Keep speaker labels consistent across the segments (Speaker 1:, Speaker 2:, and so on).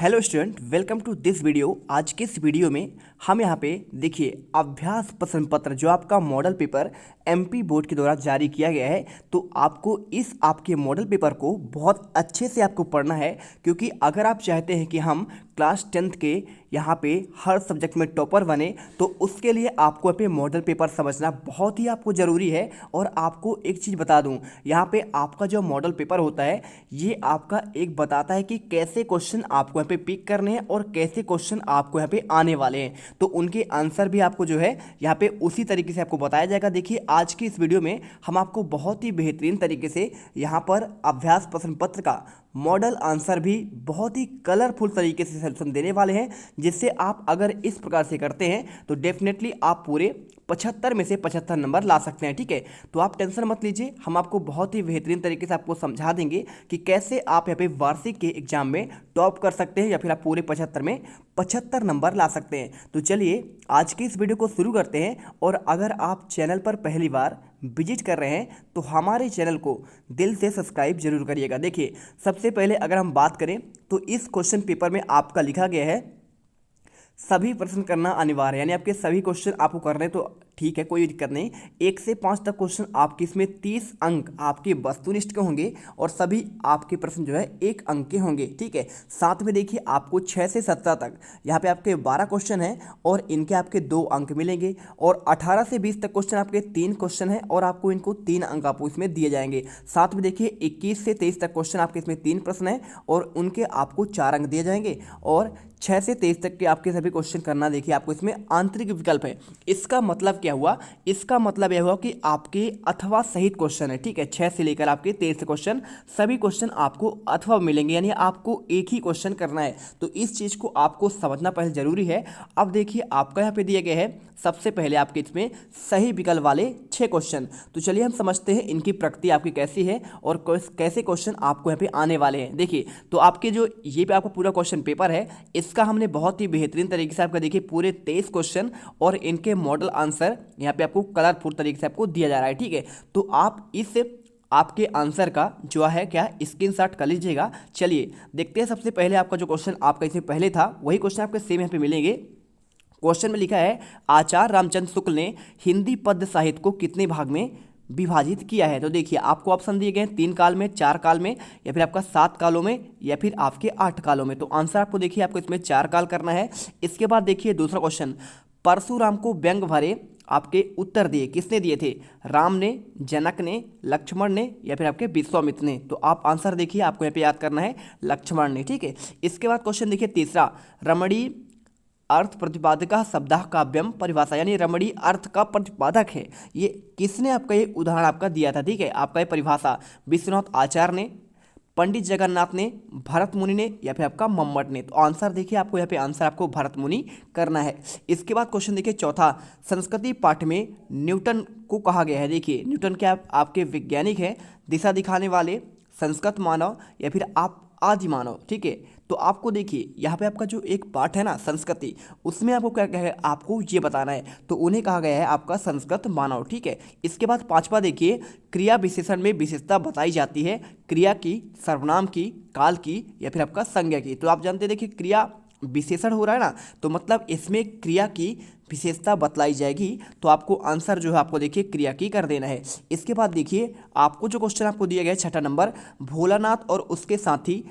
Speaker 1: Hello student, welcome to this video. आज के इस वीडियो में हम यहाँ पे देखिए अभ्यास प्रश्न पत्र जो आपका मॉडल पेपर एमपी बोर्ड के द्वारा जारी किया गया है, तो आपको इस आपके मॉडल पेपर को बहुत अच्छे से आपको पढ़ना है। क्योंकि अगर आप चाहते हैं कि हम क्लास 10th के यहाँ पे हर सब्जेक्ट में टॉपर बने, तो उसके लिए आपको यहाँ पे मॉडल पेपर समझना बहुत ही आपको ज़रूरी है। और आपको एक चीज़ बता दूँ, यहाँ पे आपका जो मॉडल पेपर होता है ये आपका एक बताता है कि कैसे क्वेश्चन आपको यहाँ पे पिक करने हैं और कैसे क्वेश्चन आपको यहाँ पे आने वाले हैं। तो उनके आंसर भी आपको जो है यहाँ पे उसी तरीके से आपको बताया जाएगा। देखिए आज की इस वीडियो में हम आपको बहुत ही बेहतरीन तरीके से यहाँ पर अभ्यास प्रश्न पत्र का मॉडल आंसर भी बहुत ही कलरफुल तरीके से सॉल्यूशन देने वाले हैं, जिससे आप अगर इस प्रकार से करते हैं तो डेफिनेटली आप पूरे 75 में से 75 नंबर ला सकते हैं। ठीक है, तो आप टेंशन मत लीजिए, हम आपको बहुत ही बेहतरीन तरीके से आपको समझा देंगे कि कैसे आप यहाँ पे वार्षिक के एग्जाम में टॉप कर सकते हैं या फिर आप पूरे 75 में 75 नंबर ला सकते हैं। तो चलिए आज की इस वीडियो को शुरू करते हैं। और अगर आप चैनल पर पहली बार विजिट कर रहे हैं तो हमारे चैनल को दिल से सब्सक्राइब जरूर करिएगा। देखिए सबसे पहले अगर हम बात करें तो इस क्वेश्चन पेपर में आपका लिखा गया है सभी प्रश्न करना अनिवार्य है, यानी आपके सभी क्वेश्चन आपको करने तो ठीक है, कोई दिक्कत नहीं। 1 से 5 तक क्वेश्चन आपके इसमें 30 अंक आपके वस्तुनिष्ठ के होंगे और सभी आपके प्रश्न जो है 1 अंक के होंगे। ठीक है, साथ में देखिए आपको 6 से 17 तक यहाँ पे आपके 12 क्वेश्चन हैं और इनके आपके 2 अंक मिलेंगे। और 18 से 20 तक क्वेश्चन आपके 3 क्वेश्चन हैं और आपको इनको 3 अंक आपको इसमें दिए जाएंगे। साथ में देखिए 21 से 23 तक क्वेश्चन आपके इसमें 3 प्रश्न हैं और उनके आपको 4 अंक दिए जाएंगे। और 6 से 23 तक के आपके सभी क्वेश्चन करना देखिए आपको इसमें आंतरिक विकल्प है। इसका मतलब क्या हुआ? इसका मतलब यह हुआ कि आपके अथवा सहित क्वेश्चन है। ठीक है, 6 से लेकर आपके 23 क्वेश्चन सभी क्वेश्चन आपको अथवा मिलेंगे, यानी आपको एक ही क्वेश्चन करना है। तो इस चीज़ को आपको समझना पहले जरूरी है। अब देखिए आपका यहाँ पे दिए गए हैं सबसे पहले आपके इसमें सही विकल्प वाले 6 क्वेश्चन। तो चलिए हम समझते हैं इनकी प्रकृति आपकी कैसी है और कैसे क्वेश्चन आपको यहाँ पे आने वाले हैं। देखिए तो आपके जो ये पे आपका पूरा क्वेश्चन पेपर है, इसका हमने बहुत ही बेहतरीन तरीके से आपका देखिए पूरे 23 क्वेश्चन और इनके मॉडल आंसर यहाँ पे आपको कलरफुल तरीके से आपको दिया जा रहा है। ठीक है, तो आप इस आपके आंसर का जो है क्या स्क्रीनशॉट कर लीजिएगा। चलिए देखते हैं सबसे पहले आपका जो क्वेश्चन आपका इसमें पहले था वही क्वेश्चन आपके सेम यहाँ पे मिलेंगे। क्वेश्चन में लिखा है आचार्य रामचंद्र शुक्ल ने हिंदी पद्य साहित्य को कितने भाग में विभाजित किया है। तो देखिए आपको ऑप्शन दिए गए हैं 3 काल में, 4 काल में, या फिर आपका 7 कालों में, या फिर आपके 8 कालों में। तो आंसर आपको देखिए आपको इसमें 4 काल करना है। इसके बाद देखिए दूसरा क्वेश्चन, परशुराम को व्यंग भरे आपके उत्तर दिए, किसने दिए थे? राम ने, जनक ने, लक्ष्मण ने, या फिर आपके विश्वामित्र ने। तो आप आंसर देखिए आपको यहाँ पे याद करना है लक्ष्मण ने। ठीक है, इसके बाद क्वेश्चन देखिए तीसरा, रमणी अर्थ प्रतिपादक शब्द काव्यम परिभाषा, यानी रमणी अर्थ का प्रतिपादक है, ये किसने आपका ये उदाहरण आपका दिया था? ठीक है, आपका ये परिभाषा विश्वनाथ आचार्य ने, पंडित जगन्नाथ ने, भरत मुनि ने, या फिर आपका मम्मट ने। तो आंसर देखिए आपको यहाँ पे आंसर आपको भरत मुनि करना है। इसके बाद क्वेश्चन देखिए चौथा, संस्कृति पाठ में न्यूटन को कहा गया है। देखिए न्यूटन क्या आपके वैज्ञानिक हैं, दिशा दिखाने वाले, संस्कृत मानव, या फिर आप आदि मानव। ठीक है, तो आपको देखिए यहाँ पे आपका जो एक पाठ है ना संस्कृति, उसमें आपको क्या कहा है, आपको ये बताना है, तो उन्हें कहा गया है आपका संस्कृत मानव। ठीक है, इसके बाद पांचवा देखिए, क्रिया विशेषण में विशेषता बताई जाती है क्रिया की, सर्वनाम की, काल की, या फिर आपका संज्ञा की। तो आप जानते हैं देखिए क्रिया विशेषण हो रहा है ना, तो मतलब इसमें क्रिया की विशेषता बतलाई जाएगी। तो आपको आंसर जो है आपको देखिए क्रिया की कर देना है। इसके बाद देखिए आपको जो क्वेश्चन आपको दिया गया है 6ठा नंबर, भोलानाथ और उसके साथी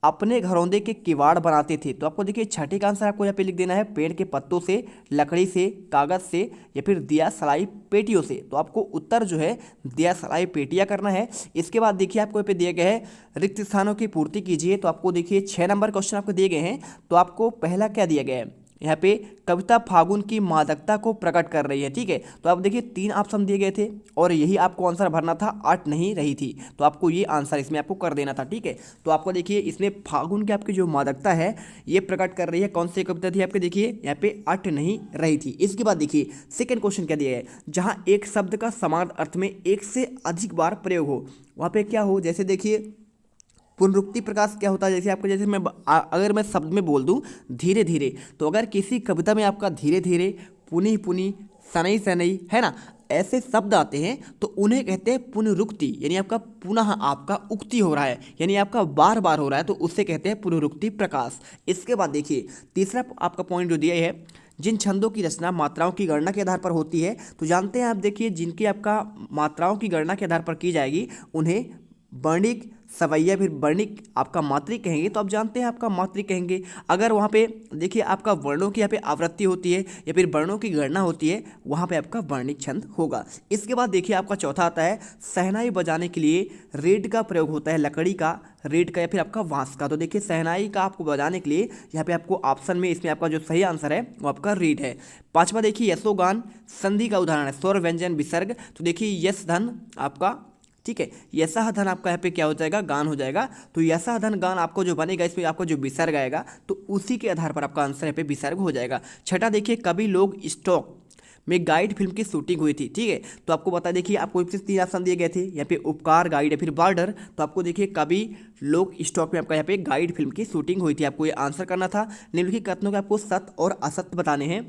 Speaker 1: अपने घरौंदे के किवाड़ बनाते थे। तो आपको देखिए 6ठे का आंसर आपको यहाँ पे लिख देना है पेड़ के पत्तों से, लकड़ी से, कागज से, या फिर दिया सलाई पेटियों से। तो आपको उत्तर जो है दिया सलाई पेटियाँ करना है। इसके बाद देखिए आपको यहाँ पे दिए गए हैं रिक्त स्थानों की पूर्ति कीजिए। तो आपको देखिए 6 नंबर क्वेश्चन आपको दिए गए हैं। तो आपको पहला क्या दिया गया है यहाँ पे, कविता फागुन की मादकता को प्रकट कर रही है। ठीक है, तो आप देखिए 3 ऑप्शन दिए गए थे और यही आपको आंसर भरना था, 8 नहीं रही थी, तो आपको ये आंसर इसमें आपको कर देना था। ठीक है, तो आपको देखिए इसमें फागुन की आपकी जो मादकता है ये प्रकट कर रही है। कौन सी कविता थी आपके, देखिए यहाँ पे 8 नहीं रही थी। इसके बाद देखिए सेकेंड क्वेश्चन क्या दिया है, जहाँ एक शब्द का समान अर्थ में एक से अधिक बार प्रयोग हो, वहाँ पे क्या हो? जैसे देखिए पुनरुक्ति प्रकाश क्या होता है, जैसे आपको जैसे मैं अगर मैं शब्द में बोल दूं धीरे धीरे, तो अगर किसी कविता में आपका धीरे धीरे, पुनी पुनी, सनई सनई है ना, ऐसे शब्द आते हैं तो उन्हें कहते हैं पुनरुक्ति, यानी आपका पुनः आपका उक्ति हो रहा है, यानी आपका बार बार हो रहा है तो उससे कहते हैं पुनरुक्ति प्रकाश। इसके बाद देखिए तीसरा आपका पॉइंट जो दिया है, जिन छंदों की रचना मात्राओं की गणना के आधार पर होती है, तो जानते हैं आप देखिए जिनकी आपका मात्राओं की गणना के आधार पर की जाएगी उन्हें वर्णिक, सवैया, फिर वर्णिक आपका मात्रिक कहेंगे। तो आप जानते हैं आपका मात्रिक कहेंगे। अगर वहाँ पे देखिए आपका वर्णों की यहाँ पे आवृत्ति होती है या फिर वर्णों की गणना होती है, वहाँ पे आपका वर्णिक छंद होगा। इसके बाद देखिए आपका चौथा आता है, शहनाई बजाने के लिए रेड का प्रयोग होता है, लकड़ी का, रेड का या फिर आपका बांस का। तो देखिए शहनाई का आपको बजाने के लिए यहाँ पे आपको ऑप्शन में इसमें आपका जो सही आंसर है वो आपका रेड है। पांचवा देखिए यशोगान संधि का उदाहरण है, स्वर व्यंजन विसर्ग। तो देखिए यश धन आपका, ठीक है, यशः धन आपका यहाँ पे क्या हो जाएगा, गान हो जाएगा। तो यशः धन गान आपको जो बनेगा इसमें आपको जो विसर्ग आएगा तो उसी के आधार पर आपका आंसर यहाँ पे विसर्ग हो जाएगा। छठा देखिए कभी लोग स्टॉक में गाइड फिल्म की शूटिंग हुई थी, ठीक है। तो आपको बता देखिए आपको तीन ऑप्शन दिए गए थे यहाँ पे, उपकार, गाइड या फिर बॉर्डर। तो आपको देखिए कभी लोग स्टॉक में आपका यहाँ पे गाइड फिल्म की शूटिंग हुई थी, आपको ये आंसर करना था। निम्नलिखित कथनों के आपको सत्य और असत्य बताने हैं।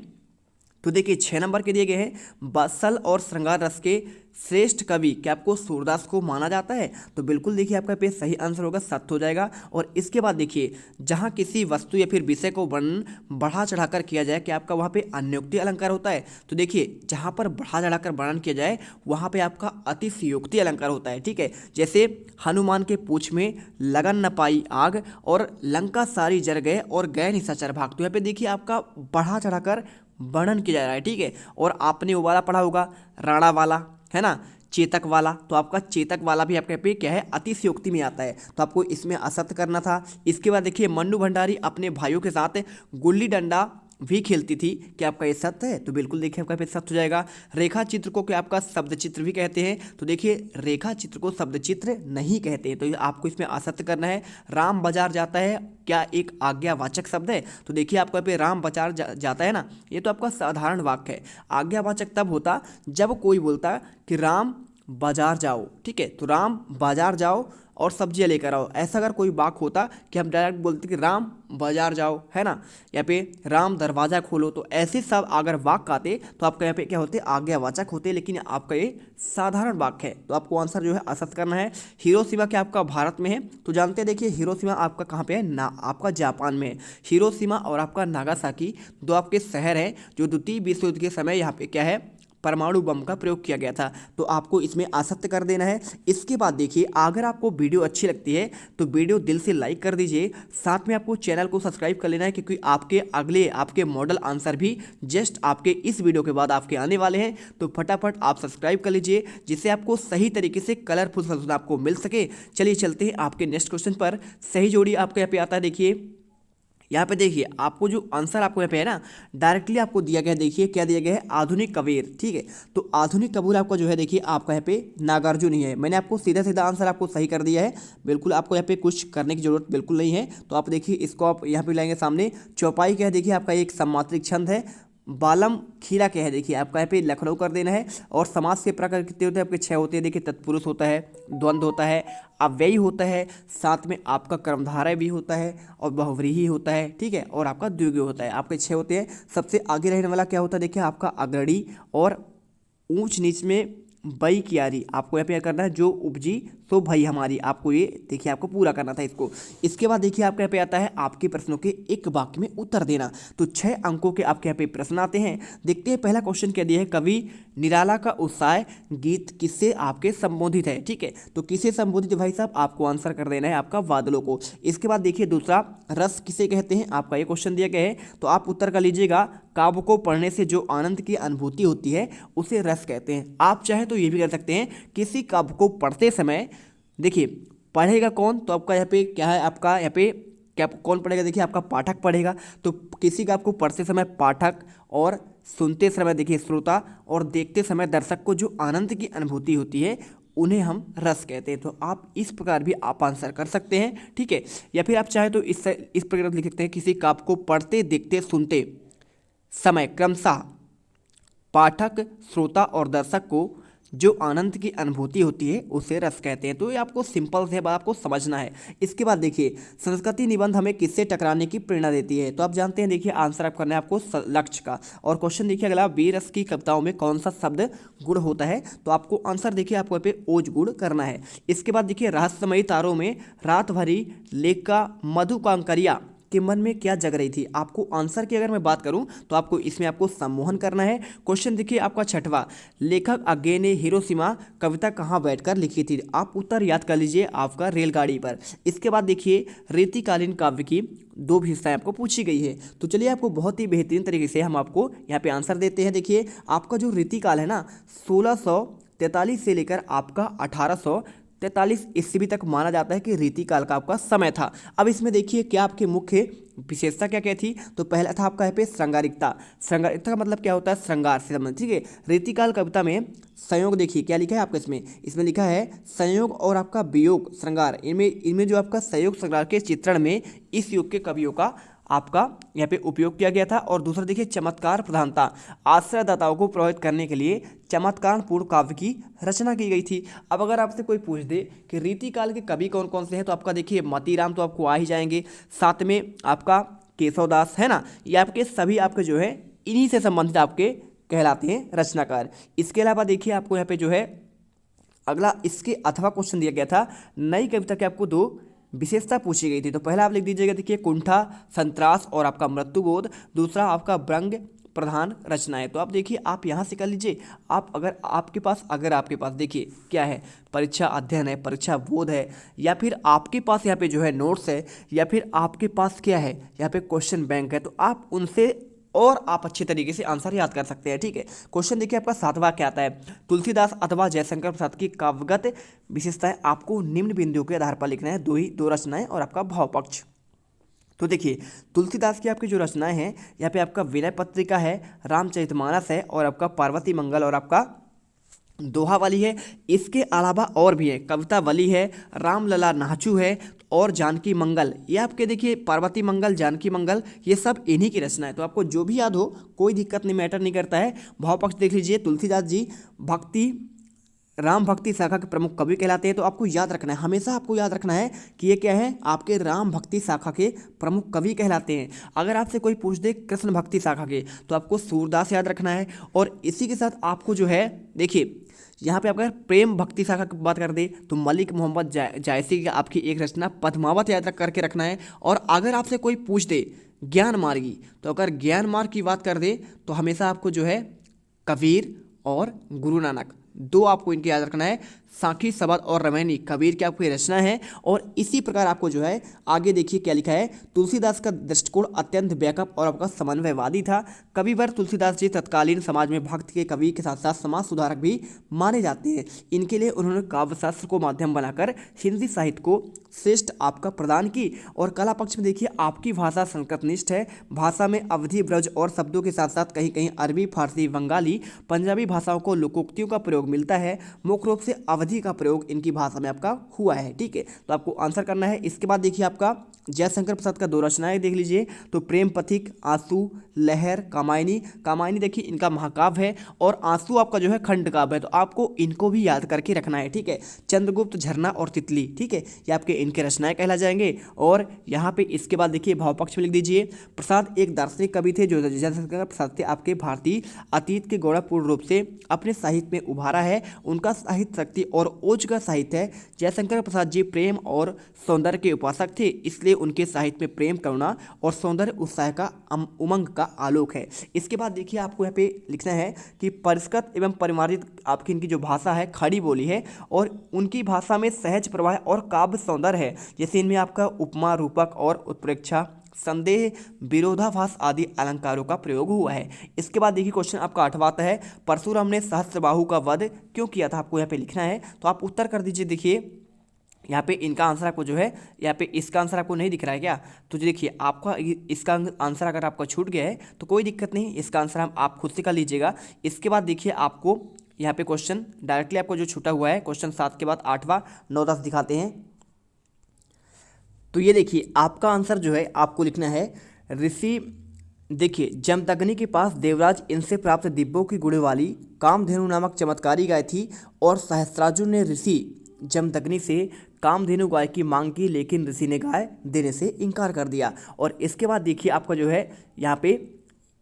Speaker 1: तो देखिए 6 नंबर के दिए गए हैं, बसल और श्रृंगार रस के श्रेष्ठ कवि क्या आपको सूरदास को माना जाता है। तो बिल्कुल देखिए आपका पे सही आंसर होगा, सत्य हो जाएगा। और इसके बाद देखिए जहाँ किसी वस्तु या फिर विषय को वर्णन बढ़ा चढ़ाकर किया जाए क्या आपका वहाँ पे अन्योक्ति अलंकार होता है। तो देखिए जहाँ पर बढ़ा चढ़ाकर वर्णन किया जाए वहाँ पे आपका अतिशयोक्ति अलंकार होता है, ठीक है। जैसे हनुमान के पूंछ में लगन न पाई आग और लंका सारी जर गए और गए निशाचर भाग। तो यहाँ पे देखिए आपका बढ़ा चढ़ाकर वर्णन किया जा रहा है, ठीक है। और आपने वो वाला पढ़ा होगा राणा वाला, है ना, चेतक वाला। तो आपका चेतक वाला भी आपके पे क्या है, अतिशयोक्ति में आता है। तो आपको इसमें असत्य करना था। इसके बाद देखिए मन्नू भंडारी अपने भाइयों के साथ गुल्ली डंडा भी खेलती थी, क्या आपका ये सत्य है। तो बिल्कुल देखिए आपका पे सत्य हो जाएगा। रेखा चित्र को क्या आपका शब्द चित्र भी कहते हैं। तो देखिए रेखा चित्र को शब्द चित्र नहीं कहते हैं, तो आपको इसमें असत्य करना है। राम बाजार जाता है क्या एक आज्ञावाचक शब्द है। तो देखिए आपको पे राम बाजार जाता है ना, ये तो आपका साधारण वाक्य है। आज्ञावाचक तब होता जब कोई बोलता कि राम बाजार जाओ, ठीक है। तो राम बाजार जाओ और सब्जियां लेकर आओ, ऐसा अगर कोई वाक्य होता कि हम डायरेक्ट बोलते कि राम बाजार जाओ, है ना, या पे राम दरवाज़ा खोलो। तो ऐसे सब अगर वाक्य आते तो आपका यहाँ पे क्या होते, आज्ञावाचक होते। लेकिन आपका ये साधारण वाक्य है, तो आपको आंसर जो है असत्य करना है। हिरोशिमा क्या आपका भारत में है। तो जानते हैं देखिए हिरोशिमा आपका कहाँ पे है ना, आपका जापान में है। हिरोशिमा और आपका नागासाकी दो आपके शहर हैं जो द्वितीय विश्व युद्ध के समय यहाँ पे क्या है, परमाणु बम का प्रयोग किया गया था। तो आपको इसमें असत्य कर देना है। इसके बाद देखिए अगर आपको वीडियो अच्छी लगती है तो वीडियो दिल से लाइक कर दीजिए, साथ में आपको चैनल को सब्सक्राइब कर लेना है, क्योंकि आपके अगले आपके मॉडल आंसर भी जस्ट आपके इस वीडियो के बाद आपके आने वाले हैं। तो फटाफट आप सब्सक्राइब कर लीजिए जिससे आपको सही तरीके से कलरफुल सॉल्यूशन आपको मिल सके। चलिए चलते हैं आपके नेक्स्ट क्वेश्चन पर। सही जोड़ी आपके यहाँ पे आता है, देखिए यहाँ पे देखिए आपको जो आंसर आपको यहाँ पे है ना डायरेक्टली आपको दिया गया है। देखिए क्या दिया गया है, आधुनिक कबीर, ठीक है। तो आधुनिक कबीर आपका जो है देखिए आपका यहाँ पे नागार्जुन ही है। मैंने आपको सीधा सीधा आंसर आपको सही कर दिया है, बिल्कुल आपको यहाँ पे कुछ करने की जरूरत बिल्कुल नहीं है। तो आप देखिए इसको आप यहाँ पे लाएंगे सामने। चौपाई क्या है, देखिए आपका एक सम्मात्रिक छंद है। बालम खीरा क्या है, देखिए आपका यहाँ पे लखनऊ कर देना है। और समास के प्रकार कितने होते हैं आपके, 6 होते हैं। देखिए तत्पुरुष होता है, द्वंद्व होता है, अव्ययी होता है, साथ में आपका कर्मधारय भी होता है और बहुव्रीहि होता है, ठीक है। और आपका द्विगु होता है, आपके 6 होते हैं। सबसे आगे रहने वाला क्या होता है, देखिए आपका अग्रणी और ऊंच नीच में बई कियारी। आपको यहाँ पे करना है, जो उपजी तो भाई हमारी, आपको ये देखिए आपको पूरा करना था इसको। इसके बाद देखिए आपके यहाँ पे आता है आपके प्रश्नों के एक वाक्य में उत्तर देना। तो 6 अंकों के आपके यहाँ पे प्रश्न आते हैं। देखते हैं पहला क्वेश्चन क्या दिया है, कवि निराला का उत्साह गीत किससे आपके संबोधित है, ठीक है। तो किसे संबोधित है भाई साहब, आपको आंसर कर देना है आपका बादलों को। इसके बाद देखिए दूसरा, रस किसे कहते हैं, आपका ये क्वेश्चन दिया गया है। तो आप उत्तर कर लीजिएगा, काव्य को पढ़ने से जो आनंद की अनुभूति होती है उसे रस कहते हैं। आप चाहे तो ये भी कर सकते हैं, किसी काव्य को पढ़ते समय देखिए पढ़ेगा कौन, तो आपका यहाँ पे क्या है, आपका यहाँ पे क्या कौन पढ़ेगा, देखिए आपका पाठक पढ़ेगा। तो किसी का आपको पढ़ते समय पाठक और सुनते समय देखिए श्रोता और देखते समय दर्शक को जो आनंद की अनुभूति होती है उन्हें हम रस कहते हैं। तो आप इस प्रकार भी आप आंसर कर सकते हैं, ठीक है। या फिर आप चाहे तो इस प्रकार लिख सकते हैं, किसी काव्य को पढ़ते देखते सुनते समय क्रमशः पाठक श्रोता और दर्शक को जो आनंद की अनुभूति होती है उसे रस कहते हैं। तो ये आपको सिंपल से बात आपको समझना है। इसके बाद देखिए संस्कृति निबंध हमें किससे टकराने की प्रेरणा देती है, तो आप जानते हैं देखिए आंसर आप करना है आपको लक्ष्य का। और क्वेश्चन देखिए अगला, बीरस की कविताओं में कौन सा शब्द गुण होता है, तो आपको आंसर देखिए आपको यहाँ पे ओज गुण करना है। इसके बाद देखिए रहस्यमयी तारों में रात भरी लेखा मधुकांकरिया के मन में क्या जग रही थी, आपको आंसर की अगर मैं बात करूं तो आपको इसमें आपको सम्मोहन करना है। क्वेश्चन देखिए आपका छठवां, लेखक अज्ञे ने हिरोशिमा कविता कहां बैठकर लिखी थी, आप उत्तर याद कर लीजिए आपका रेलगाड़ी पर। इसके बाद देखिए रीतिकालीन काव्य की दो भी हिस्साएं आपको पूछी गई है। तो चलिए आपको बहुत ही बेहतरीन तरीके से हम आपको यहाँ पे आंसर देते हैं। देखिए आपका जो रीतिकाल है ना 1643 से लेकर आपका 1843 ईस्वी तक माना जाता है कि रीतिकाल का आपका समय था। अब इसमें देखिए क्या आपकी मुख्य विशेषता क्या क्या थी, तो पहला था आपका यहाँ पे श्रृंगारिकता। श्रृंगारिकता का मतलब क्या होता है, श्रृंगार से संबंधित, ठीक है। रीतिकाल कविता में संयोग देखिए क्या लिखा है आपका इसमें लिखा है संयोग और आपका वियोग श्रृंगार, इनमें जो आपका संयोग श्रृंगार के चित्रण में इस युग के कवियों का आपका यहाँ पे उपयोग किया गया था। और दूसरा देखिए चमत्कार प्रधानता, आश्रयदाताओं को प्रभावित करने के लिए चमत्कारपूर्ण काव्य की रचना की गई थी। अब अगर आपसे कोई पूछ दे कि रीतिकाल के कवि कौन कौन से हैं, तो आपका देखिए मतीराम तो आपको आ ही जाएंगे, साथ में आपका केशवदास है ना, ये आपके सभी आपके जो है इन्हीं से संबंधित आपके कहलाते हैं रचनाकार। इसके अलावा देखिए आपको यहाँ पे जो है अगला इसके अथवा क्वेश्चन दिया गया था, नई कविता के आपको दो विशेषता पूछी गई थी। तो पहला आप लिख दीजिएगा देखिए कुंठा संत्रास और आपका मृत्युबोध, दूसरा आपका व्यंग प्रधान रचनाएं। तो आप देखिए आप यहाँ से कर लीजिए, आप अगर आपके पास देखिए क्या है, परीक्षा अध्ययन है, परीक्षा बोध है, या फिर आपके पास यहाँ पे जो है नोट्स है, या फिर आपके पास क्या है यहाँ पे क्वेश्चन बैंक है, तो आप उनसे और आप अच्छे तरीके से आंसर याद कर सकते हैं, ठीक है। क्वेश्चन देखिए आपका सातवां क्या आता है, तुलसीदास अथवा जयशंकर प्रसाद की काव्यगत विशेषताएं आपको निम्न बिंदुओं के आधार पर लिखना है, दो रचनाएं और आपका भाव पक्ष। तो देखिए तुलसीदास की आपकी जो रचनाएं हैं यहाँ पे आपका विनय पत्रिका है, रामचरितमानस है, और आपका पार्वती मंगल और आपका दोहावली है। इसके अलावा और भी है, कवितावली है, रामलला नाचू है, और जानकी मंगल। ये आपके देखिए पार्वती मंगल, जानकी मंगल, ये सब इन्हीं की रचना है। तो आपको जो भी याद हो कोई दिक्कत नहीं, मैटर नहीं करता है। भाव पक्ष देख लीजिए, तुलसीदास जी राम भक्ति शाखा के प्रमुख कवि कहलाते हैं। तो आपको याद रखना है, हमेशा आपको याद रखना है कि ये क्या है, आपके राम भक्ति शाखा के प्रमुख कवि कहलाते हैं। अगर आपसे कोई पूछ दे कृष्ण भक्ति शाखा के, तो आपको सूरदास याद रखना है। और इसी के साथ आपको जो है देखिए यहाँ पे अगर प्रेम भक्ति शाखा की बात कर दे तो मलिक मोहम्मद जायसी की आपकी एक रचना पद्मावत याद करके रखना है। और अगर आपसे कोई पूछ दे ज्ञान मार्गी, तो अगर ज्ञान मार्ग की बात कर दे तो हमेशा आपको जो है कबीर और गुरु नानक, दो आपको इनके याद रखना है। साखी सबद और रमैनी कबीर की आपकी रचना है। और इसी प्रकार आपको जो है आगे देखिए क्या लिखा है, तुलसीदास का दृष्टिकोण अत्यंत व्यापक और आपका समन्वयवादी था। कविवर तुलसीदास जी तत्कालीन समाज में भक्त के कवि के साथ साथ समाज सुधारक भी माने जाते हैं। इनके लिए उन्होंने काव्यशास्त्र को माध्यम बनाकर हिंदी साहित्य को श्रेष्ठ आपका प्रदान की। और कला पक्ष में देखिए आपकी भाषा संस्कृतनिष्ठ है, भाषा में अवधी ब्रज और शब्दों के साथ साथ कहीं कहीं अरबी, फारसी, बंगाली, पंजाबी भाषाओं को लोकोक्तियों का प्रयोग मिलता है। मुख्य रूप से अवधी का प्रयोग इनकी भाषा में आपका हुआ है, ठीक है। तो आपको आंसर करना है। इसके बाद देखिए आपका जयशंकर प्रसाद का दो रचनाएं देख लीजिए, तो प्रेम पथिक, आंसू, लहर, कामायनी देखिए इनका महाकाव्य है, और आंसू आपका जो है खंड काव्य है। तो आपको इनको भी याद करके रखना है, ठीक है। चंद्रगुप्त, झरना और तितली, ठीक है, ये आपके इनके रचनाएं कहला जाएंगे। और यहाँ पे इसके बाद देखिए भाव पक्ष में लिख दीजिए, प्रसाद एक दार्शनिक कवि थे जो जयशंकर प्रसाद थे आपके भारतीय अतीत के गौरवपूर्ण रूप से अपने साहित्य में उभारा है। उनका साहित्य शक्ति और ओज का साहित्य है। जयशंकर प्रसाद जी प्रेम और सौंदर्य के उपासक थे, इसलिए उनके साहित्य में प्रेम, करुणा और सौंदर्य उत्साह का उमंग का आलोक है। इसके बाद देखिए आपको यहाँ पे लिखना है कि परिष्कृत एवं परिमार्जित आपकी इनकी जो भाषा है खड़ी बोली है, और उनकी भाषा में सहज प्रवाह और काव्य सौंदर्य है। जैसे इनमें आपका उपमा, रूपक और उत्प्रेक्षा, संदेह, विरोधाभास आदि अलंकारों का प्रयोग हुआ है। इसके बाद देखिए क्वेश्चन आपका 8वां आता है, परशुराम ने सहस्त्रबाहु का वध क्यों किया था, आपको यहाँ पे लिखना है। तो आप उत्तर कर दीजिए। देखिए यहाँ पे इनका आंसर आपको जो है यहाँ पे इसका आंसर आपको नहीं दिख रहा है क्या, तो देखिए आपका इसका आंसर अगर आपका छूट गया है तो कोई दिक्कत नहीं, इसका आंसर आप खुद से कर लीजिएगा। इसके बाद देखिए आपको यहाँ पे क्वेश्चन डायरेक्टली आपको जो छूटा हुआ है क्वेश्चन 7 के बाद 8वां 9, 10 दिखाते हैं। तो ये देखिए आपका आंसर जो है आपको लिखना है, ऋषि देखिए, जमदग्नि के पास देवराज इनसे प्राप्त दिव्यों की गुण वाली कामधेनु नामक चमत्कारी गाय थी और सहस्त्रार्जुन ने ऋषि जमदग्नि से कामधेनु गाय की मांग की, लेकिन ऋषि ने गाय देने से इनकार कर दिया। और इसके बाद देखिए आपका जो है यहाँ पे,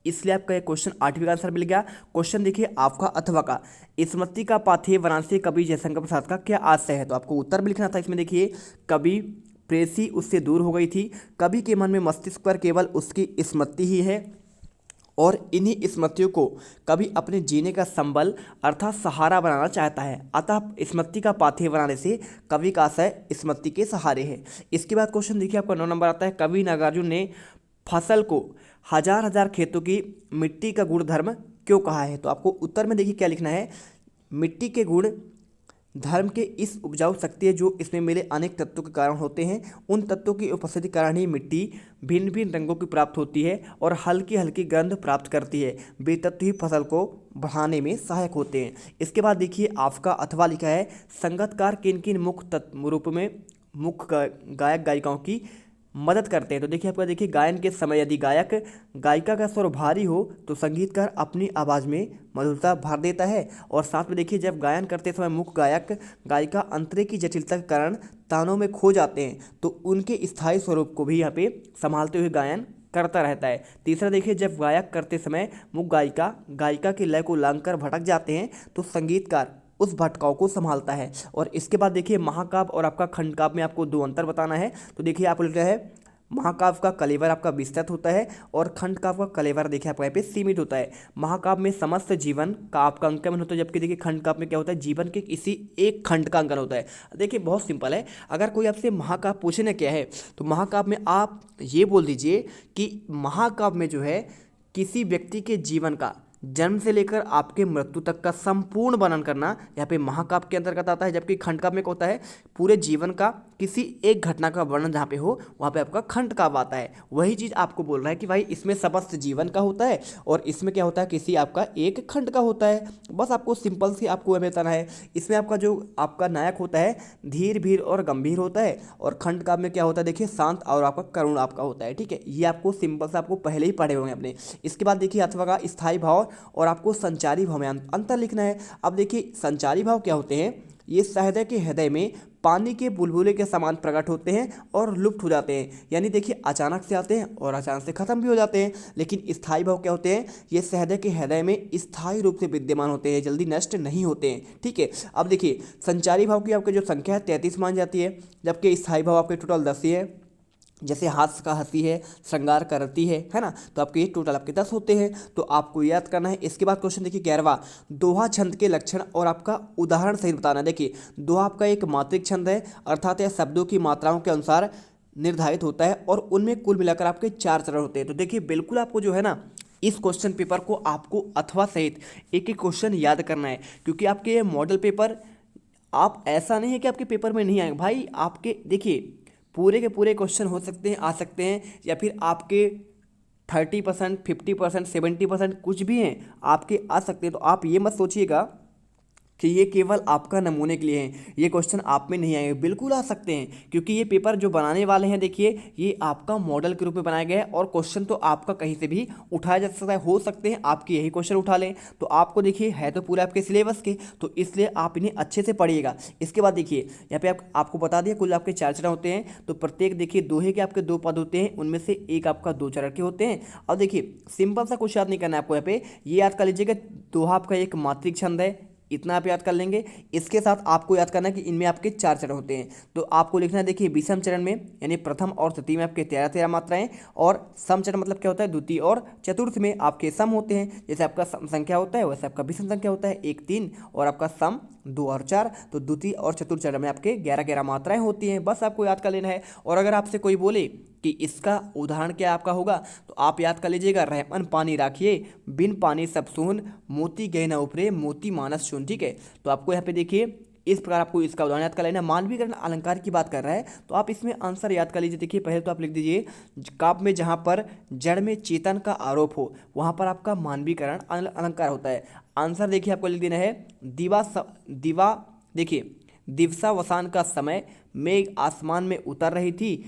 Speaker 1: इसलिए आपका ये क्वेश्चन 8वीं का आंसर मिल गया। क्वेश्चन देखिए आपका अथवा का, स्मृति का पाथेय वाराणसी कवि जयशंकर प्रसाद का क्या आशय है, तो आपको उत्तर भी लिखना था। इसमें देखिए, कवि प्रेसी उससे दूर हो गई थी, कवि के मन में मस्तिष्क पर केवल उसकी स्मृति ही है और इन्हीं स्मृतियों को कवि अपने जीने का संबल अर्थात सहारा बनाना चाहता है, अतः स्मृति का पाथेय बनाने से कवि का आशय स्मृति के सहारे है। इसके बाद क्वेश्चन देखिए आपका 9 नंबर आता है, कवि नागार्जुन ने फसल को हजार हजार खेतों की मिट्टी का गुणधर्म क्यों कहा है, तो आपको उत्तर में देखिए क्या लिखना है, मिट्टी के गुण धर्म के इस उपजाऊ शक्ति है जो इसमें मिले अनेक तत्वों के कारण होते हैं, उन तत्वों की उपस्थिति के कारण ही मिट्टी भिन्न भिन्न रंगों की प्राप्त होती है और हल्की हल्की गंध प्राप्त करती है, वे तत्व ही फसल को बढ़ाने में सहायक होते हैं। इसके बाद देखिए आपका अथवा लिखा है, संगतकार किन किन मुख्य तत्व रूप में मुख्य गायक गायिकाओं की मदद करते हैं, तो देखिए आपका देखिए गायन के समय यदि गायक गायिका का स्वर भारी हो तो संगीतकार अपनी आवाज़ में मधुरता भर देता है, और साथ में देखिए जब गायन करते समय मुख्य गायक गायिका अंतरे की जटिलता के कारण तानों में खो जाते हैं तो उनके स्थायी स्वरूप को भी यहाँ पे संभालते हुए गायन करता रहता है। तीसरा देखिए, जब गायक करते समय मुख्य गायिका गायिका के लय को लांघकर भटक जाते हैं तो संगीतकार उस भटकाव को संभालता है। और इसके बाद देखिए महाकाव्य और आपका खंडकाव्य में आपको दो अंतर बताना है, तो देखिए आप लिख रहे हैं महाकाव्य का कलेवर आपका विस्तृत होता है और खंडकाव्य का कलेवर देखिए आपका यहाँ पे सीमित होता है। महाकाव्य में समस्त जीवन का आपका अंकन होता है, जबकि देखिए खंडकाव्य में क्या होता है, जीवन के किसी एक खंड का अंकन होता है। देखिए बहुत सिंपल है, अगर कोई आपसे महाकाव्य पूछे ना क्या है, तो महाकाव्य में आप ये बोल दीजिए कि महाकाव्य में जो है किसी व्यक्ति के जीवन का जन्म से लेकर आपके मृत्यु तक का संपूर्ण वर्णन करना यहाँ पे महाकाव्य के अंतर्गत आता है, जबकि खंडकाव्य में क्या होता है, पूरे जीवन का किसी एक घटना का वर्णन जहाँ पे हो वहाँ पे आपका खंडकाव्य आता है। वही चीज़ आपको बोल रहा है कि भाई इसमें समस्त जीवन का होता है और इसमें क्या होता है, किसी आपका एक खंड का होता है। बस आपको सिंपल सी आपको बताना है। इसमें आपका जो आपका नायक होता है धीर भीर और गंभीर होता है, और खंडकाव्य में क्या होता है देखिए शांत और आपका करुण आपका होता है। ठीक है, ये आपको सिंपल से आपको पहले ही पढ़े होंगे अपने। इसके बाद देखिए अथवा का स्थायी भाव और आपको संचारी भाव में अंतर लिखना है। अब देखिए संचारी भाव क्या होते हैं, ये सहृदय के हृदय में पानी के बुलबुले के समान प्रकट होते हैं और लुप्त हो जाते हैं, यानी देखिए अचानक से आते हैं और अचानक से खत्म भी हो जाते हैं। लेकिन स्थायी भाव क्या होते हैं, ये सहृदय के हृदय में स्थायी रूप से विद्यमान होते हैं, जल्दी नष्ट नहीं होते हैं। ठीक है, अब देखिए संचारी भाव की आपकी जो संख्या है 33 मान जाती है, जबकि स्थायी भाव आपके टोटल 10 ही है। जैसे हास्य का हंसी है, श्रृंगार का रति है ना, तो आपके ये टोटल आपके 10 होते हैं, तो आपको याद करना है। इसके बाद क्वेश्चन देखिए 11वां, दोहा छंद के लक्षण और आपका उदाहरण सहित बताना है। देखिए दोहा आपका एक मात्रिक छंद है, अर्थात यह शब्दों की मात्राओं के अनुसार निर्धारित होता है और उनमें कुल मिलाकर आपके 4 चरण होते हैं। तो देखिए बिल्कुल आपको जो है ना इस क्वेश्चन पेपर को आपको अथवा सहित एक एक क्वेश्चन याद करना है, क्योंकि आपके ये मॉडल पेपर आप ऐसा नहीं है कि आपके पेपर में नहीं आएंगे भाई, आपके देखिए पूरे के पूरे क्वेश्चन हो सकते हैं, आ सकते हैं, या फिर आपके 30%, 50%, 70% कुछ भी हैं आपके आ सकते हैं। तो आप ये मत सोचिएगा कि ये केवल आपका नमूने के लिए हैं, ये क्वेश्चन आप में नहीं आएंगे, बिल्कुल आ सकते हैं, क्योंकि ये पेपर जो बनाने वाले हैं देखिए ये आपका मॉडल के रूप में बनाया गया है और क्वेश्चन तो आपका कहीं से भी उठाया जा सकता है। हो सकते हैं आपके यही क्वेश्चन उठा लें, तो आपको देखिए है तो पूरे आपके सिलेबस के, तो इसलिए आप इन्हें अच्छे से पढ़िएगा। इसके बाद देखिए यहाँ पे आपको बता दिया कुल आपके 4 चरण होते हैं, तो प्रत्येक देखिए दोहे के आपके 2 पद होते हैं, उनमें से एक आपका 2 चरण के होते हैं। और देखिए सिंपल सा कुछ याद नहीं करना है आपको, यहाँ पे ये याद कर लीजिएगा दोहा आपका एक मात्रिक छंद है, इतना आप याद कर लेंगे। इसके साथ आपको याद करना है कि इनमें आपके 4 चरण होते हैं, तो आपको लिखना है देखिए विषम चरण में यानी प्रथम और तृतीय में आपके 13-13 मात्राएं, और सम चरण मतलब क्या होता है द्वितीय और चतुर्थ में आपके सम होते हैं। जैसे आपका सम संख्या होता है वैसे आपका विषम संख्या होता है 1, 3 और आपका सम 2 और 4, तो द्वितीय और चतुर्थ चरण में आपके 11-11 मात्राएं होती हैं, बस आपको याद कर लेना है। और अगर आपसे कोई बोले कि इसका उदाहरण क्या आपका होगा, तो आप याद कर लीजिएगा रहमन पानी राखिए बिन पानी सब सून, मोती गए न उपरे मोती मानस चून। ठीक है, तो आपको यहाँ पे देखिए इस प्रकार आपको इसका उदाहरण याद कर लेना। मानवीकरण अलंकार की बात कर रहा है, तो आप इसमें आंसर याद कर लीजिए। देखिए पहले तो आप लिख दीजिए काव्य में जहाँ पर जड़ में चेतन का आरोप हो वहाँ पर आपका मानवीकरण अलंकार होता है। आंसर देखिए आपको लिख देना है दिवा देखिए दिवसावसान का समय मेघ आसमान में उतर रही थी,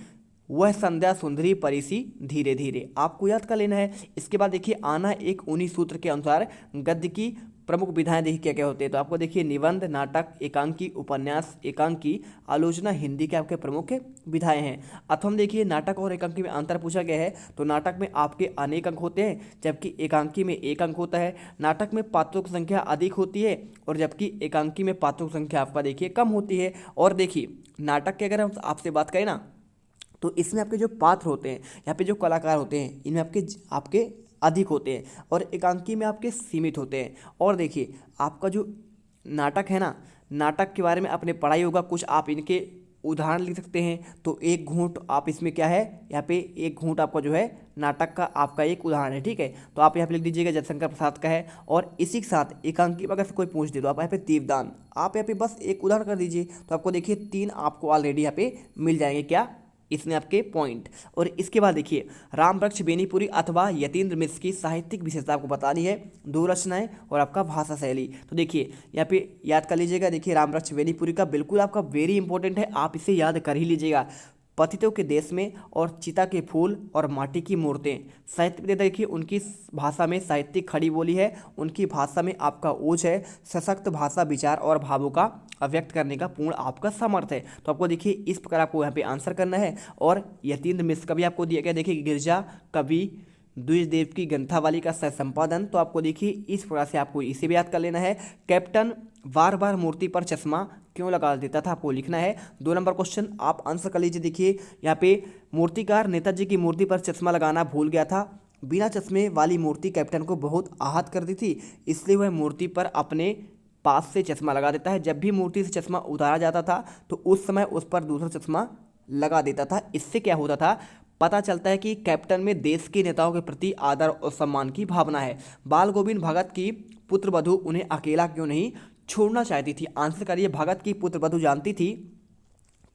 Speaker 1: वह संध्या सुंदरी परिसी धीरे धीरे, आपको याद कर लेना है। इसके बाद देखिए आना एक उन्हीं सूत्र के अनुसार गद्य की प्रमुख विधाएं देखिए क्या क्या होते हैं। तो आपको देखिए निबंध, नाटक, एकांकी, उपन्यास, एकांकी, आलोचना, हिंदी के आपके प्रमुख विधाएं हैं। अथवा हम देखिए नाटक और एकांकी में अंतर पूछा गया है। तो नाटक में आपके अनेक अंक होते हैं जबकि एकांकी में एक अंक होता है। नाटक में पात्रों की संख्या अधिक होती है और जबकि एकांकी में पात्रों की संख्या आपका देखिए कम होती है। और देखिए नाटक की अगर हम आपसे बात करें ना, तो इसमें आपके जो पात्र होते हैं, यहाँ पे जो कलाकार होते हैं, इनमें आपके अधिक होते हैं और एकांकी में आपके सीमित होते हैं। और देखिए आपका जो नाटक है ना, नाटक के बारे में आपने पढ़ाई होगा, कुछ आप इनके उदाहरण लिख सकते हैं। तो एक घूंट आप इसमें क्या है, यहाँ पे एक घूंट आपका जो है नाटक का आपका एक उदाहरण है, ठीक है। तो आप यहाँ पे लिख दीजिएगा जयशंकर प्रसाद का है। और इसी के साथ एकांकी अगर से कोई पूछ दे तो आप यहाँ पे दीपदान, आप यहाँ पे बस एक उदाहरण कर दीजिए। तो आपको देखिए 3 आपको ऑलरेडी यहाँ पे मिल जाएंगे, क्या इसमें आपके पॉइंट। और इसके बाद देखिए रामवृक्ष बेनीपुरी अथवा यतीन्द्र मिश्र की साहित्यिक विशेषता आपको बतानी है, 2 रचनाएं और आपका भाषा शैली। तो देखिए यहाँ पे याद कर लीजिएगा, देखिए रामवृक्ष बेनीपुरी का बिल्कुल आपका वेरी इंपॉर्टेंट है, आप इसे याद कर ही लीजिएगा। पतितों के देश में और चिता के फूल और माटी की मूर्तें, साहित्य में देखिए उनकी भाषा में साहित्यिक खड़ी बोली है, उनकी भाषा में आपका ओज है, सशक्त भाषा विचार और भावों का अव्यक्त करने का पूर्ण आपका सामर्थ्य है। तो आपको देखिए इस प्रकार आपको यहाँ पे आंसर करना है। और यतीन्द्र मिश्र का भी आपको दिया गया, देखिए गिरजा कवि द्विजदेव की ग्रंथावली का सह संपादन। तो आपको देखिए इस प्रकार से आपको इसे भी याद कर लेना है। कैप्टन बार बार मूर्ति पर चश्मा क्यों लगा देता था, आपको लिखना है। 2 नंबर क्वेश्चन आप आंसर कर लीजिए। देखिए यहाँ पे मूर्तिकार नेताजी की मूर्ति पर चश्मा लगाना भूल गया था, बिना चश्मे वाली मूर्ति कैप्टन को बहुत आहत कर दी थी, इसलिए वह मूर्ति पर अपने पास से चश्मा लगा देता है। जब भी मूर्ति से चश्मा उतारा जाता था तो उस समय उस पर दूसरा चश्मा लगा देता था। इससे क्या होता था, पता चलता है कि कैप्टन में देश के नेताओं के प्रति आदर और सम्मान की भावना है। बाल गोविंद भगत की पुत्रवधू उन्हें अकेला क्यों नहीं छोड़ना चाहती थी, आंसर करिए। भगत की पुत्रवधू जानती थी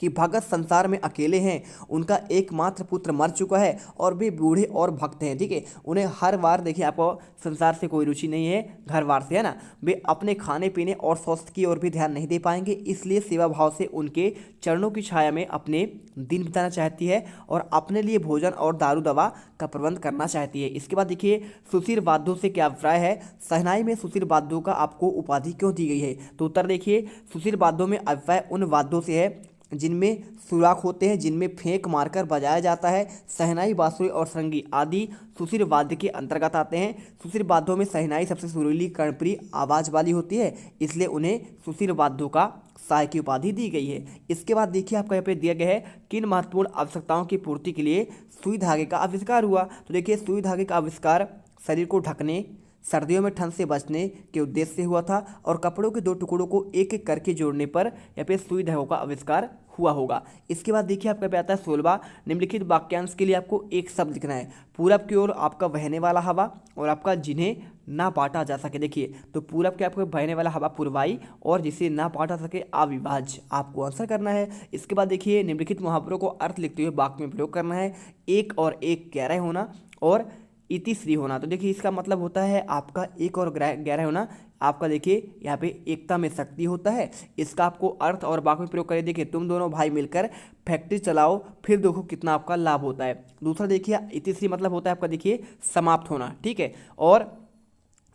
Speaker 1: कि भगत संसार में अकेले हैं, उनका एकमात्र पुत्र मर चुका है और वे बूढ़े और भक्त हैं, ठीक है। उन्हें हर बार देखिए आपको संसार से कोई रुचि नहीं है, घर बार से है ना। वे अपने खाने पीने और स्वास्थ्य की ओर भी ध्यान नहीं दे पाएंगे, इसलिए सेवा भाव से उनके चरणों की छाया में अपने दिन बिताना चाहती है और अपने लिए भोजन और दारू दवा का प्रबंध करना चाहती है। इसके बाद देखिए सुशील वाद्यों से क्या अभिप्राय है, शहनाई में सुशील वाद्यों का आपको उपाधि क्यों दी गई है। तो उत्तर देखिए सुशील वाद्यों में अभिप्राय उन वाद्यों से है जिनमें सुराख होते हैं, जिनमें फेंक मारकर बजाया जाता है। शहनाई, बांसुरी और सरंगी आदि सुशील वाद्य के अंतर्गत आते हैं। सुशील वाद्यों में शहनाई सबसे सुरीली कर्णप्रिय आवाज वाली होती है, इसलिए उन्हें सुशील वाद्यों का शाह की उपाधि दी गई है। इसके बाद देखिए आपका यहाँ पे दिया गया है किन महत्वपूर्ण आवश्यकताओं की पूर्ति के लिए सुई धागे का आविष्कार हुआ। तो देखिए सुई धागे का आविष्कार शरीर को ढकने, सर्दियों में ठंड से बचने के उद्देश्य से हुआ था और कपड़ों के 2 टुकड़ों को एक एक करके जोड़ने पर यहाँ पे सुई धागों का आविष्कार हुआ होगा। इसके बाद देखिए आपका पे आता है 16वां, निम्नलिखित वाक्यांश के लिए आपको एक शब्द लिखना है। पूरब की ओर आपका बहने वाला हवा और आपका जिन्हें ना बांटा जा सके। देखिए तो पूरब के आपको बहने वाला हवा पूर्वाई और जिसे ना बांटा सके अविभाज्य, आपको आंसर करना है। इसके बाद देखिए निम्नलिखित मुहावरों को अर्थ लिखते हुए वाक्य में प्रयोग करना है। एक और एक गहरा होना और इतिश्री होना। तो देखिए इसका मतलब होता है आपका एक और गहरा होना, आपका देखिए यहाँ पे एकता में शक्ति होता है। इसका आपको अर्थ और वाक्य में प्रयोग करें। देखिए तुम दोनों भाई मिलकर फैक्ट्री चलाओ, फिर देखो कितना आपका लाभ होता है। दूसरा देखिए इतिश्री मतलब होता है आपका देखिए समाप्त होना, ठीक है। और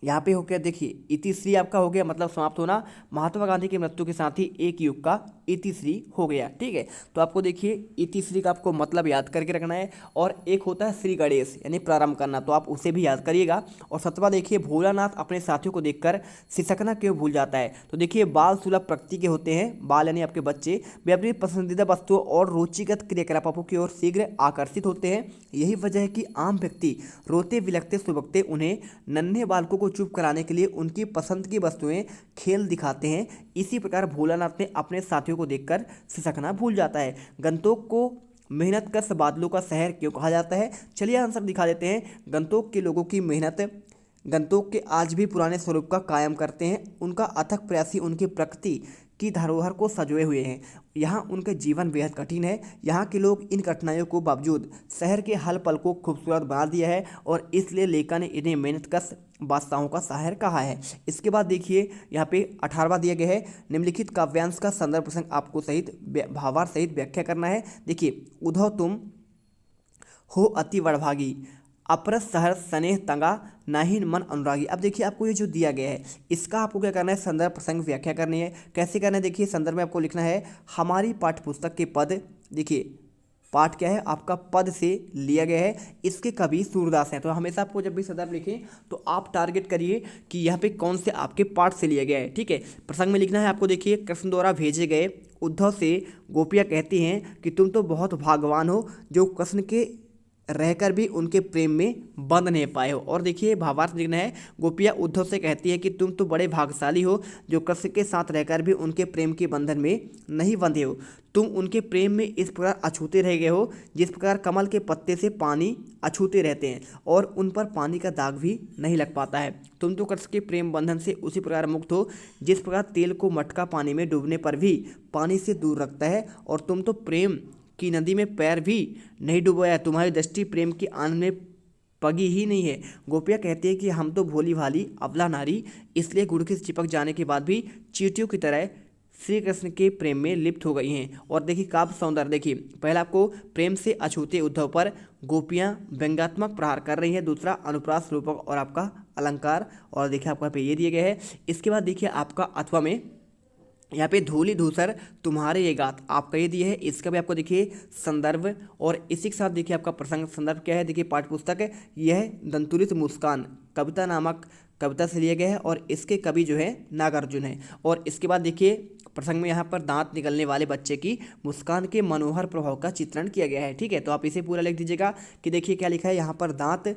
Speaker 1: यहाँ पे हो गया देखिए इतिश्री आपका हो गया मतलब समाप्त होना। महात्मा गांधी की मृत्यु के साथ ही एक युग का इतिश्री हो गया, ठीक है। तो आपको देखिए इतिश्री का आपको मतलब याद करके रखना है। और एक होता है श्री गणेश यानी प्रारंभ करना, तो आप उसे भी याद करिएगा। और 7वां देखिए भोलानाथ अपने साथियों को देखकर सिसकना क्यों भूल जाता है। तो देखिए बाल सुलभ प्रकृति के होते हैं, बाल यानी आपके बच्चे, वे अपनी पसंदीदा वस्तुओं और रुचिगत क्रियाकलापों की ओर शीघ्र आकर्षित होते हैं। यही वजह है कि आम व्यक्ति रोते बिलखते सुबकते उन्हें नन्हे बालकों को चुप कराने के लिए उनकी पसंद की वस्तुएं खेल दिखाते हैं। इसी प्रकार भोलानाथ ने अपने साथियों को देखकर सिसकना भूल जाता है। गंतोक को मेहनत कश बादलों का शहर क्यों कहा जाता है। चलिए आंसर दिखा देते हैं। गंतोक के लोगों की मेहनत गंतोक के आज भी पुराने स्वरूप का कायम करते हैं। उनका अथक प्रयास ही उनकी प्रकृति की धरोहर को सजोए हुए हैं। यहाँ उनका जीवन बेहद कठिन है। यहाँ के लोग इन कठिनाइयों को बावजूद शहर के हल पल को खूबसूरत बना दिया है और इसलिए लेखा ने इन्हें मेहनतकश बादशाहों का शहर कहा है। इसके बाद देखिए यहाँ पे 18वां दिया गया है, निम्नलिखित काव्यांश का संदर्भ प्रसंग आपको सहित भावार्थ सहित व्याख्या करना है। देखिए उद्धव तुम हो अति वड़भागी, अपरस सहर्ष स्नेह तंगा, नाहीन मन अनुरागी। अब देखिए आपको ये जो दिया गया है इसका आपको क्या करना है, संदर्भ प्रसंग व्याख्या करनी है। कैसे करना है, देखिए संदर्भ में आपको लिखना है हमारी पाठ्य पुस्तक के पद, देखिए पाठ क्या है आपका पद से लिया गया है, इसके कवि सूरदास हैं। तो हमेशा आपको जब भी संदर्भ लिखें तो आप टारगेट करिए कि यहाँ पे कौन से आपके पाठ से लिया गया है, ठीक है। प्रसंग में लिखना है आपको, देखिए कृष्ण द्वारा भेजे गए उद्धव से गोपियाँ कहती हैं कि तुम तो बहुत भाग्यवान हो जो कृष्ण के रहकर भी उनके प्रेम में बंध नहीं पाए हो। और देखिए भावार्थ लिखना है, गोपियाँ उद्धव से कहती है कि तुम तो बड़े भाग्यशाली हो जो कृष्ण के साथ रहकर भी उनके प्रेम के बंधन में नहीं बंधे हो। तुम उनके प्रेम में इस प्रकार अछूते रह गए हो जिस प्रकार कमल के पत्ते से पानी अछूते रहते हैं और उन पर पानी का दाग भी नहीं लग पाता है। तुम तो कृष्ण के प्रेम बंधन से उसी प्रकार मुक्त हो जिस प्रकार तेल को मटका पानी में डूबने पर भी पानी से दूर रखता है, और तुम तो प्रेम की नदी में पैर भी नहीं डुबोया, तुम्हारी दृष्टि प्रेम के आनंद में पगी ही नहीं है। गोपियाँ कहती है कि हम तो भोली भाली अबला नारी, इसलिए गुड़ के चिपक जाने के बाद भी चींटियों की तरह श्री कृष्ण के प्रेम में लिप्त हो गई हैं। और देखिए काव्य सौंदर्य, देखिए पहला आपको प्रेम से अछूते उद्धव पर गोपियाँ व्यंग्यात्मक प्रहार कर रही हैं, दूसरा अनुप्रास रूपक और आपका अलंकार, और देखिए आपको यहाँ पे ये दिए गए हैं। इसके बाद देखिए आपका अथवा में यहाँ पे धूलि धूसर तुम्हारे ये गात आपका ये दिया है, इसका भी आपको देखिए संदर्भ, और इसी के साथ देखिए आपका प्रसंग संदर्भ क्या है, देखिए पाठ्यपुस्तक है यह दंतुरित मुस्कान कविता नामक कविता से लिया गया है और इसके कवि जो है नागार्जुन है। और इसके बाद देखिए प्रसंग में यहाँ पर दांत निकलने वाले बच्चे की मुस्कान के मनोहर प्रभाव का चित्रण किया गया है, ठीक है। तो आप इसे पूरा लिख दीजिएगा कि देखिए क्या लिखा है यहाँ पर, दांत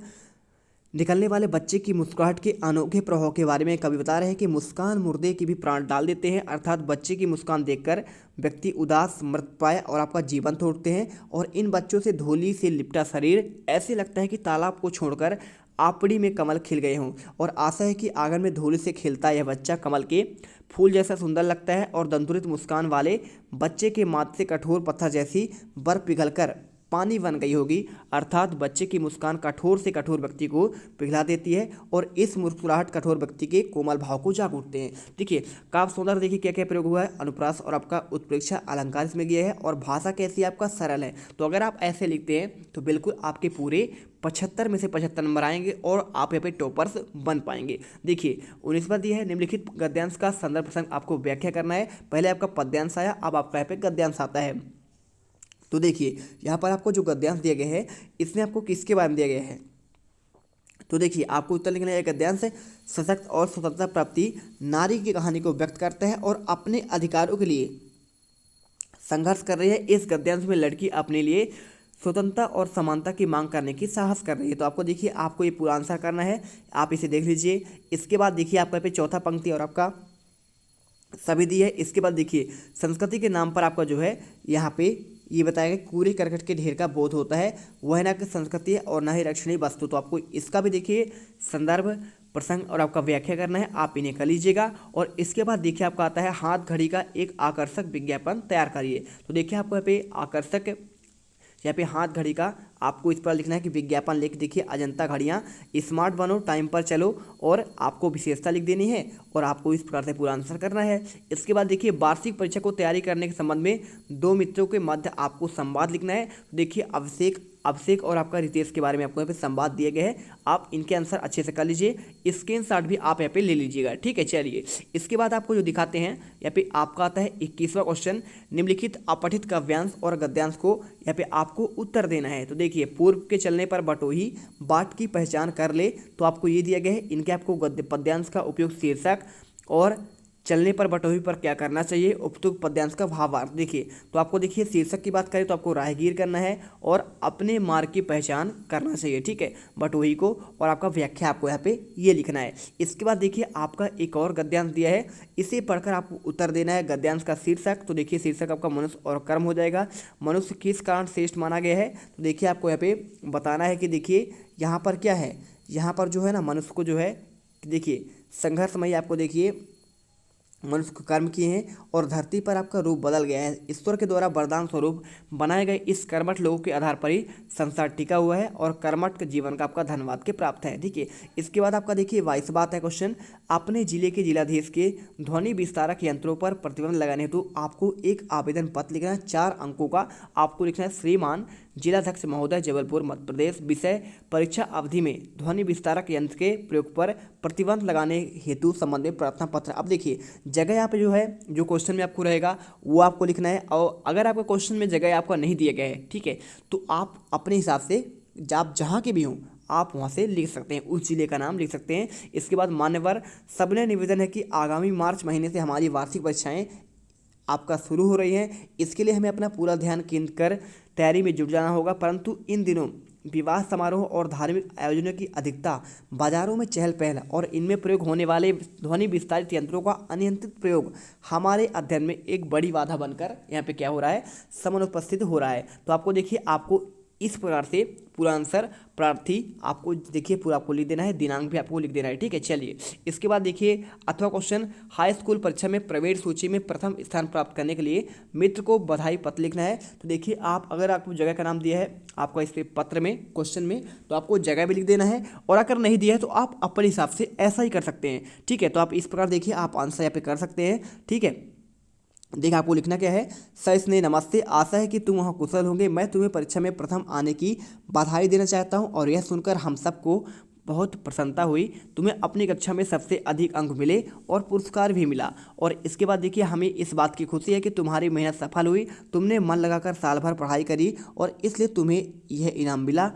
Speaker 1: निकलने वाले बच्चे की मुस्कुराहट के अनोखे प्रभाव के बारे में कवि बता रहे हैं कि मुस्कान मुर्दे की भी प्राण डाल देते हैं, अर्थात बच्चे की मुस्कान देखकर व्यक्ति उदास मृतप्राय और आपका जीवन तोड़ते हैं, और इन बच्चों से धूलि से लिपटा शरीर ऐसे लगता है कि तालाब को छोड़कर आपड़ी में कमल खिल गए हों, और आशा है कि आंगन में धूलि से खिलता यह बच्चा कमल के फूल जैसा सुंदर लगता है, और दंतुरित मुस्कान वाले बच्चे के माथे से कठोर पत्थर जैसी बर्फ पिघलकर पानी बन गई होगी, अर्थात बच्चे की मुस्कान कठोर से कठोर व्यक्ति को पिघला देती है और इस मुस्कुराहट कठोर व्यक्ति के कोमल भाव को जाग उठते हैं। देखिए काव्य सौंदर्य देखिए क्या क्या प्रयोग हुआ है, अनुप्रास और आपका उत्प्रेक्षा अलंकार इसमें गया है, और भाषा कैसी आपका सरल है। तो अगर आप ऐसे लिखते हैं तो बिल्कुल आपके पूरे 75 में से 75 नंबर आएंगे और आप यहाँ पे टॉपर्स बन पाएंगे। देखिए 19वां दिया है, निम्नलिखित गद्यांश का संदर्भ प्रसंग आपको व्याख्या करना है। पहले आपका पद्यांश आया, अब आपका यहाँ पे गद्यांश आता है। तो देखिए यहाँ पर आपको जो गद्यांश दिया गया है इसमें आपको किसके बारे में दिया गया है, तो देखिए आपको उत्तर लिखना है। गद्यांश सशक्त और स्वतंत्रता प्राप्ति नारी की कहानी को व्यक्त करता है और अपने अधिकारों के लिए संघर्ष कर रही है। इस गद्यांश में लड़की अपने लिए स्वतंत्रता और समानता की मांग करने की साहस कर रही है। तो आपको देखिए आपको ये पूरा आंसर करना है, आप इसे देख लीजिए। इसके बाद देखिए आपका पे चौथा पंक्ति और आपका सभी दी है। इसके बाद देखिए संस्कृति के नाम पर आपका जो है यहाँ पे ये बताया गया कूड़े करकट के ढेर का बोध होता है, वह ना कि संस्कृति और ना ही रक्षणीय वस्तु। तो आपको इसका भी देखिए संदर्भ प्रसंग और आपका व्याख्या करना है, आप इन्हें कर लीजिएगा। और इसके बाद देखिए आपका आता है हाथ घड़ी का एक आकर्षक विज्ञापन तैयार करिए। तो देखिए आपको यहाँ पे आकर्षक, यहाँ पे हाथ घड़ी का आपको इस पर लिखना है कि विज्ञापन लिख देखिए अजंता घड़ियाँ स्मार्ट बनो टाइम पर चलो, और आपको विशेषता लिख देनी है और आपको इस प्रकार से पूरा आंसर करना है। इसके बाद देखिए वार्षिक परीक्षा को तैयारी करने के संबंध में दो मित्रों के मध्य आपको संवाद लिखना है। देखिए अभिषेक और आपका रितेश के बारे में आपको यहाँ पे संवाद दिए गए हैं, आप इनके आंसर अच्छे से कर लीजिए। स्क्रीनशॉट भी आप यहाँ पे ले लीजिएगा, ठीक है। चलिए इसके बाद आपको जो दिखाते हैं यहाँ पे आपका आता है 21वां क्वेश्चन, निम्नलिखित अपठित काव्यांश और गद्यांश को यहाँ पे आपको उत्तर देना है। तो देखिए पूर्व के चलने पर बटोही बाट की पहचान कर ले, तो आपको ये दिया गया है। इनके आपको गद्य पद्यांश का उपयोग शीर्षक और चलने पर बटोही पर क्या करना चाहिए, उपयुक्त पद्यांश का भावार्थ। देखिए तो आपको देखिए शीर्षक की बात करें तो आपको राहगीर करना है और अपने मार्ग की पहचान करना चाहिए, ठीक है, बटोही को, और आपका व्याख्या आपको यहाँ पे ये लिखना है। इसके बाद देखिए आपका एक और गद्यांश दिया है, इसे पढ़कर आपको उत्तर देना है। गद्यांश का शीर्षक, तो देखिए शीर्षक आपका मनुष्य और कर्म हो जाएगा। मनुष्य किस कारण श्रेष्ठ माना गया है, तो देखिए आपको यहाँ पे बताना है कि देखिए यहाँ पर क्या है, यहाँ पर जो है ना मनुष्य को जो है देखिए संघर्षमयी आपको देखिए मनुष्य को कर्म किए हैं और धरती पर आपका रूप बदल गया है। ईश्वर के द्वारा वरदान स्वरूप बनाए गए इस कर्मठ लोगों के आधार पर ही संसार टिका हुआ है और कर्मठ जीवन का आपका धन्यवाद के प्राप्त है। ठीक है, इसके बाद आपका देखिए 22 बात है क्वेश्चन, अपने जिले के जिलाधीश के ध्वनि विस्तारक यंत्रों पर प्रतिबंध लगाने हेतु आपको एक आवेदन पत्र लिखना है 4 अंकों का। आपको लिखना है श्रीमान जिलाध्यक्ष महोदय, जबलपुर, मध्य प्रदेश। विषय परीक्षा अवधि में ध्वनि विस्तारक यंत्र के प्रयोग पर प्रतिबंध लगाने हेतु संबंधित प्रार्थना पत्र। अब देखिए जगह यहाँ पे जो है, जो क्वेश्चन में आपको रहेगा वो आपको लिखना है, और अगर आपका क्वेश्चन में जगह आपका नहीं दिया गया है, ठीक है, तो आप अपने हिसाब से आप जहाँ के भी हों आप वहाँ से लिख सकते हैं, उस जिले का नाम लिख सकते हैं। इसके बाद मान्यवर सबने निवेदन है कि आगामी मार्च महीने से हमारी वार्षिक परीक्षाएं आपका शुरू हो रही हैं, इसके लिए हमें अपना पूरा ध्यान केंद्रित कर तैयारी में जुट जाना होगा, परंतु इन दिनों विवाह समारोह और धार्मिक आयोजनों की अधिकता, बाजारों में चहल पहल और इनमें प्रयोग होने वाले ध्वनि विस्तारित यंत्रों का अनियंत्रित प्रयोग हमारे अध्ययन में एक बड़ी बाधा बनकर यहाँ पे क्या हो रहा है, समानुपस्थित हो रहा है। तो आपको देखिए, आपको इस प्रकार से पूरा आंसर प्रार्थी आपको देखिए पूरा आपको लिख देना है, दिनांक भी आपको लिख देना है, ठीक है। चलिए इसके बाद देखिए अथवा क्वेश्चन, हाई स्कूल परीक्षा में प्रवेश सूची में प्रथम स्थान प्राप्त करने के लिए मित्र को बधाई पत्र लिखना है। तो देखिए आप अगर आपको जगह का नाम दिया है आपका इस पत्र में, क्वेश्चन में, तो आपको जगह भी लिख देना है, और अगर नहीं दिया है तो आप अपने हिसाब से ऐसा ही कर सकते हैं, ठीक है। तो आप इस प्रकार देखिए आप आंसर यहाँ पे कर सकते हैं, ठीक है। देखिए आपको लिखना क्या है, सस्नेह नमस्ते, आशा है कि तुम वहाँ कुशल होंगे। मैं तुम्हें परीक्षा में प्रथम आने की बधाई देना चाहता हूँ, और यह सुनकर हम सबको बहुत प्रसन्नता हुई। तुम्हें अपनी कक्षा में सबसे अधिक अंक मिले और पुरस्कार भी मिला, और इसके बाद देखिए हमें इस बात की खुशी है कि तुम्हारी मेहनत सफल हुई, तुमने मन लगाकर साल भर पढ़ाई करी और इसलिए तुम्हें यह इनाम मिला।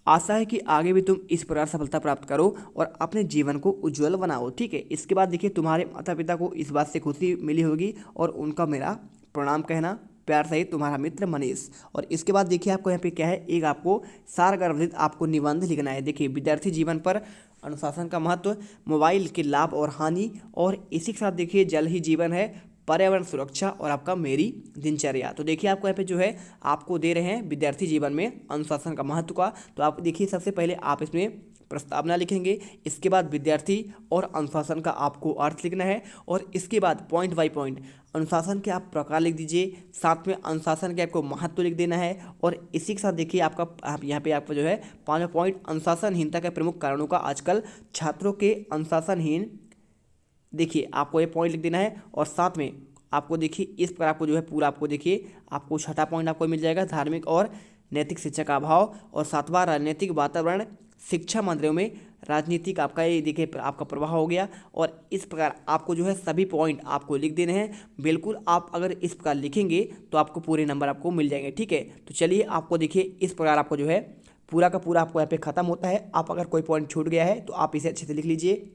Speaker 1: आशा है कि आगे भी तुम इस प्रकार सफलता प्राप्त करो और अपने जीवन को उज्जवल बनाओ, ठीक है। इसके बाद देखिए तुम्हारे माता पिता को इस बात से खुशी मिली होगी और उनका मेरा प्रणाम कहना, प्यार सहित तुम्हारा मित्र मनीष। और इसके बाद देखिए आपको यहाँ पे क्या है, एक आपको सारगर्भित आपको निबंध लिखना है। देखिए विद्यार्थी जीवन पर अनुशासन का महत्व, मोबाइल के लाभ और हानि, और इसी के साथ देखिए जल ही जीवन है, पर्यावरण सुरक्षा, और आपका मेरी दिनचर्या। तो देखिए आपको यहाँ पे जो है आपको दे रहे हैं विद्यार्थी जीवन में अनुशासन का महत्व का। तो आप देखिए सबसे पहले आप इसमें प्रस्तावना लिखेंगे, इसके बाद विद्यार्थी और अनुशासन का आपको अर्थ लिखना है, और इसके बाद पॉइंट बाय पॉइंट अनुशासन के आप प्रकार लिख दीजिए, साथ में अनुशासन के आपको महत्व लिख देना है। और इसी के साथ देखिए आप यहाँ पे आपको जो है 5वां पॉइंट, अनुशासनहीनता के प्रमुख कारणों का आजकल छात्रों के अनुशासनहीन, देखिए आपको ये पॉइंट लिख देना है। और साथ में आपको देखिए इस पर आपको जो है पूरा आपको देखिए आपको 6वां पॉइंट आपको मिल जाएगा, धार्मिक और नैतिक शिक्षा का अभाव, और 7वां राजनीतिक वातावरण, शिक्षा मंदिरों में राजनीतिक आपका ये देखिए आपका प्रभाव हो गया। और इस प्रकार आपको जो है सभी पॉइंट आपको लिख देने हैं। बिल्कुल आप अगर इस प्रकार लिखेंगे तो आपको पूरे नंबर आपको मिल जाएंगे, ठीक है। तो चलिए आपको देखिए इस प्रकार आपको जो है पूरा का पूरा आपको यहाँ पे ख़त्म होता है। आप अगर कोई पॉइंट छूट गया है तो आप इसे अच्छे से लिख लीजिए,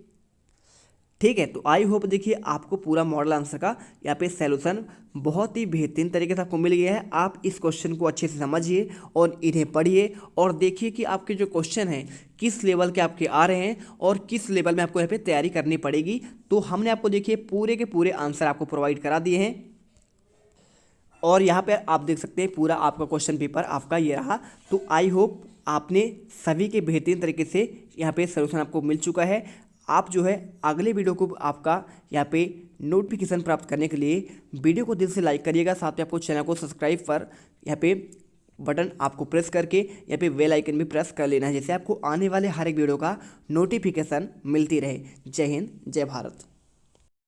Speaker 1: ठीक है। तो आई होप देखिए आपको पूरा मॉडल आंसर का यहाँ पे सैल्यूशन बहुत ही बेहतरीन तरीके से आपको मिल गया है। आप इस क्वेश्चन को अच्छे से समझिए और इन्हें पढ़िए, और देखिए कि आपके जो क्वेश्चन हैं किस लेवल के आपके आ रहे हैं और किस लेवल में आपको यहाँ पे तैयारी करनी पड़ेगी। तो हमने आपको देखिए पूरे के पूरे आंसर आपको प्रोवाइड करा दिए हैं, और यहाँ पे आप देख सकते हैं पूरा आपका क्वेश्चन पेपर आपका ये रहा। तो आई होप आपने सभी के बेहतरीन तरीके से यहाँ पे सॉल्यूशन आपको मिल चुका है। आप जो है अगले वीडियो को आपका यहाँ पे नोटिफिकेशन प्राप्त करने के लिए वीडियो को दिल से लाइक करिएगा, साथ में आपको चैनल को सब्सक्राइब पर यहाँ पे बटन आपको प्रेस करके यहाँ पे बेल आइकन भी प्रेस कर लेना है, जिससे आपको आने वाले हर एक वीडियो का नोटिफिकेशन मिलती रहे। जय हिंद, जय भारत।